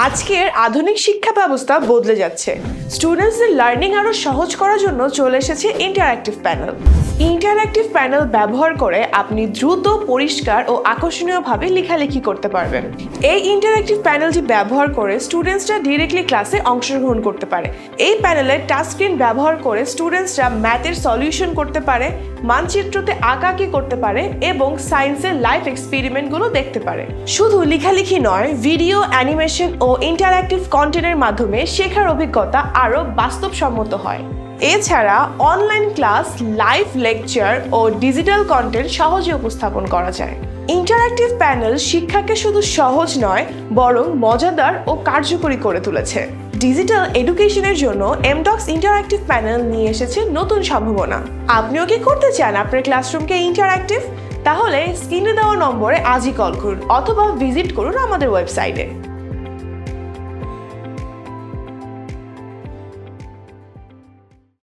আজকের আধুনিক শিক্ষা ব্যবস্থা বদলে যাচ্ছে। স্টুডেন্টসদের লার্নিং আরো সহজ করার জন্য চলে এসেছে ইন্টারঅ্যাক্টিভ প্যানেল। ইন্টারঅ্যাক্টিভ প্যানেল ব্যবহার করে আপনি দ্রুত, পরিষ্কার ও আকর্ষণীয়ভাবে লেখালেখি করতে পারবেন। এই ইন্টারঅ্যাক্টিভ প্যানেলটি ব্যবহার করে স্টুডেন্টসরা ডিরেক্টলি ক্লাসে অংশগ্রহণ করতে পারে। এই প্যানেলে টাচ স্ক্রিন ব্যবহার করে স্টুডেন্টসরা ম্যাথের সলিউশন করতে পারে, মানচিত্রতে আঁকাআঁকি করতে পারে এবং সায়েন্সের লাইভ এক্সপেরিমেন্টগুলো দেখতে পারে। শুধু লেখালেখি নয়, ভিডিও, অ্যানিমেশন ও ইন্টারঅ্যাক্টিভ কন্টেন্টের মাধ্যমে শেখার অভিজ্ঞতা আরও বাস্তবসম্মত হয়। এছাড়া অনলাইন ক্লাস, লাইভ লেকচার ও ডিজিটাল কন্টেন্ট সহজে উপস্থাপন করা যায়। ইন্টারঅ্যাক্টিভ প্যানেল শিক্ষাকে শুধু সহজ নয়, বরং মজাদার ও কার্যকরী করে তুলেছে। ডিজিটাল এডুকেশনের জন্য এমডক্স ইন্টারঅ্যাক্টিভ প্যানেল নিয়ে এসেছে নতুন সম্ভাবনা। আপনিও কি করতে চান আপনার ক্লাসরুমকে ইন্টারঅ্যাক্টিভ? তাহলে স্ক্রিনে দেওয়া নম্বরে আজই কল করুন অথবা ভিজিট করুন আমাদের ওয়েবসাইটে।